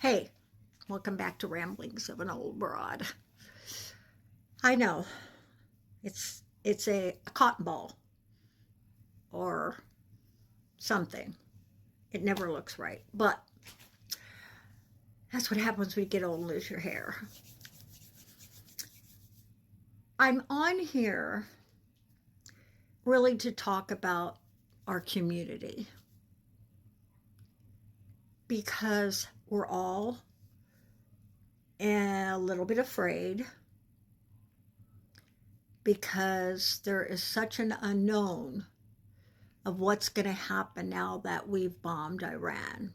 Hey, welcome back to Ramblings of an Old Broad. I know it's a cotton ball or something. It never looks right, but that's what happens when you get old and lose your hair. I'm on here really to talk about our community because we're all a little bit afraid because there is such an unknown of what's going to happen now that we've bombed Iran.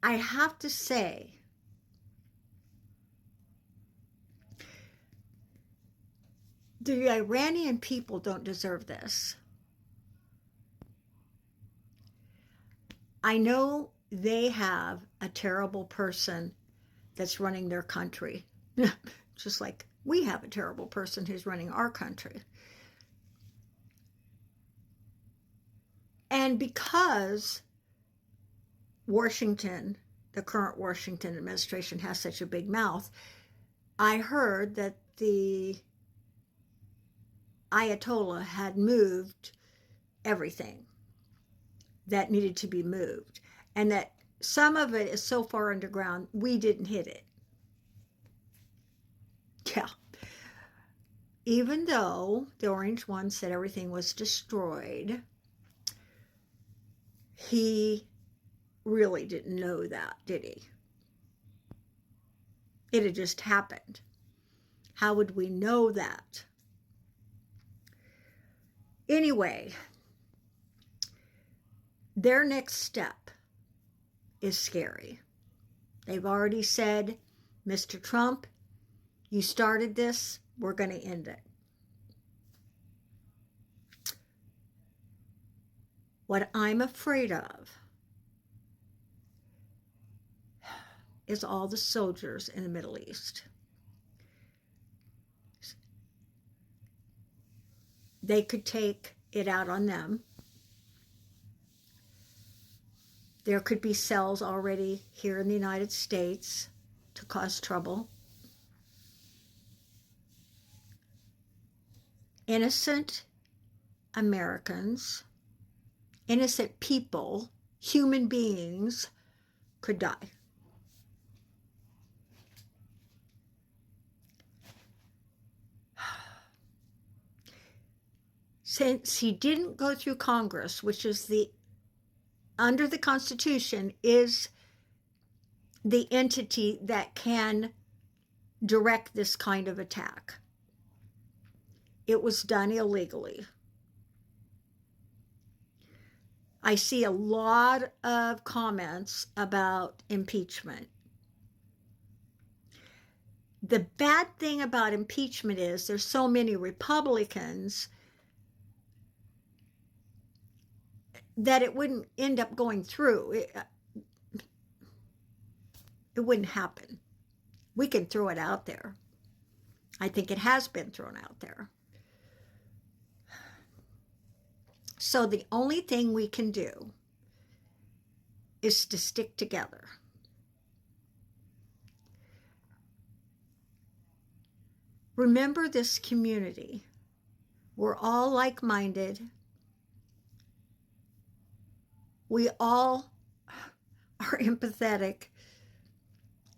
I have to say, the Iranian people don't deserve this. I know they have a terrible person that's running their country, just like we have a terrible person who's running our country. And because Washington, the current Washington administration, has such a big mouth, I heard that the Ayatollah had moved everything that needed to be moved, and that some of it is so far underground we didn't hit it. Yeah. Even though the Orange One said everything was destroyed, he really didn't know that, did he? It had just happened. How would we know that? Anyway, their next step is scary. They've already said, Mr. Trump, you started this, we're going to end it. What I'm afraid of is all the soldiers in the Middle East. They could take it out on them. There could be cells already here in the United States to cause trouble. Innocent Americans, innocent people, human beings could die. Since he didn't go through Congress, which is under the Constitution, is the entity that can direct this kind of attack. It was done illegally. I see a lot of comments about impeachment. The bad thing about impeachment is there's so many Republicans that it wouldn't end up going through. It wouldn't happen. We can throw it out there. I think it has been thrown out there. So the only thing we can do is to stick together. Remember this community. We're all like-minded. We all are empathetic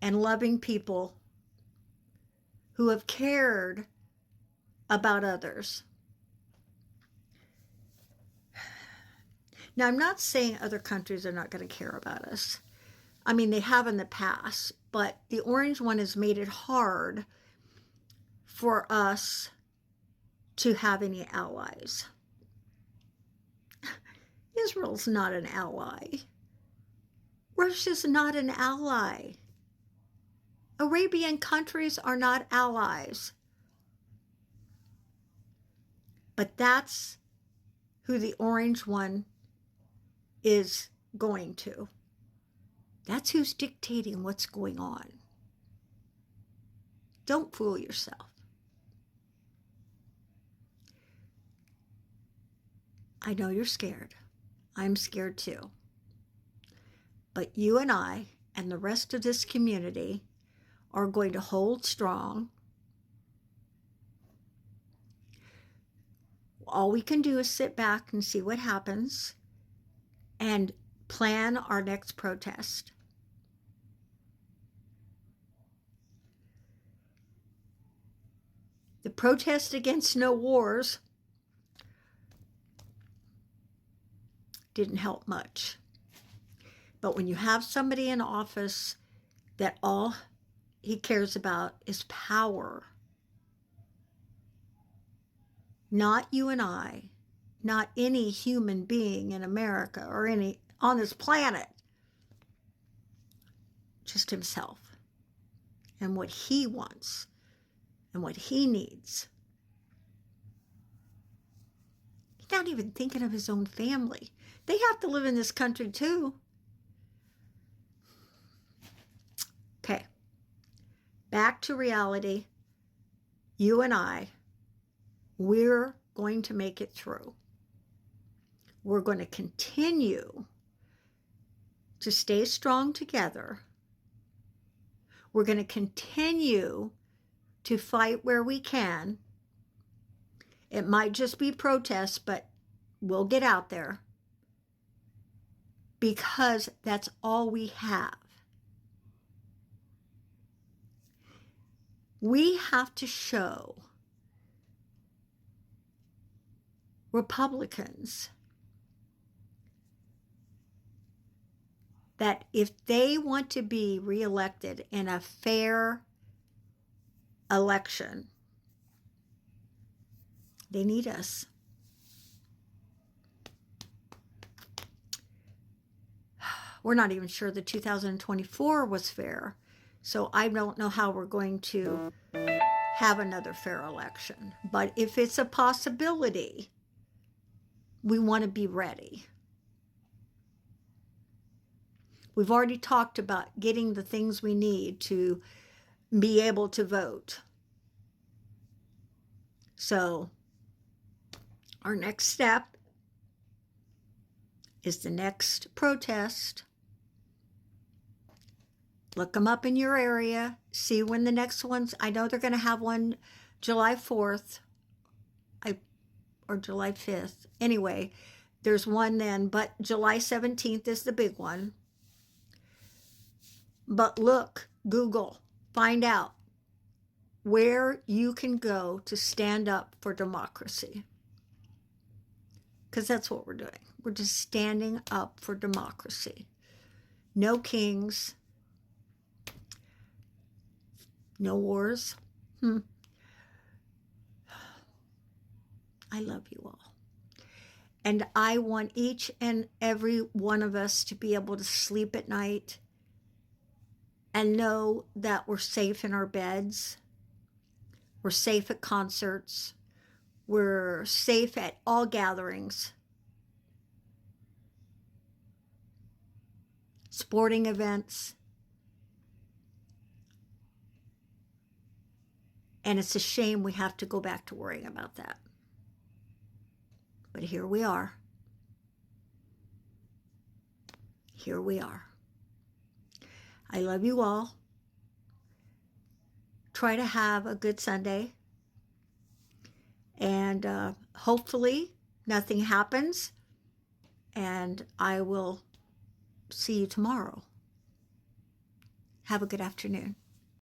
and loving people who have cared about others. Now, I'm not saying other countries are not going to care about us. I mean, they have in the past, but the Orange One has made it hard for us to have any allies. Israel's not an ally. Russia's not an ally. Arabian countries are not allies. But that's who the Orange One is going to. That's who's dictating what's going on. Don't fool yourself. I know you're scared. I'm scared too. But you and I and the rest of this community are going to hold strong. All we can do is sit back and see what happens and plan our next protest. The protest against no wars didn't help much. But when you have somebody in office that all he cares about is power, not you and I, not any human being in America or any on this planet, just himself and what he wants and what he needs. He's not even thinking of his own family. They have to live in this country too. Okay, back to reality. You and I, we're going to make it through. We're going to continue to stay strong together. We're going to continue to fight where we can. It might just be protests, but we'll get out there because that's all we have. We have to show Republicans that if they want to be reelected in a fair election, they need us. We're not even sure the 2024 was fair, so I don't know how we're going to have another fair election. But if it's a possibility, we want to be ready. We've already talked about getting the things we need to be able to vote. So our next step is the next protest. Look them up in your area. See when the next one's. I know they're going to have one July 4th or July 5th. Anyway, there's one then, but July 17th is the big one. But look, Google, find out where you can go to stand up for democracy. Because that's what we're doing. We're just standing up for democracy. No kings. No wars. I love you all. And I want each and every one of us to be able to sleep at night and know that we're safe in our beds. We're safe at concerts. We're safe at all gatherings. Sporting events. And it's a shame we have to go back to worrying about that. But here we are. Here we are. I love you all. Try to have a good Sunday. And hopefully nothing happens. And I will see you tomorrow. Have a good afternoon.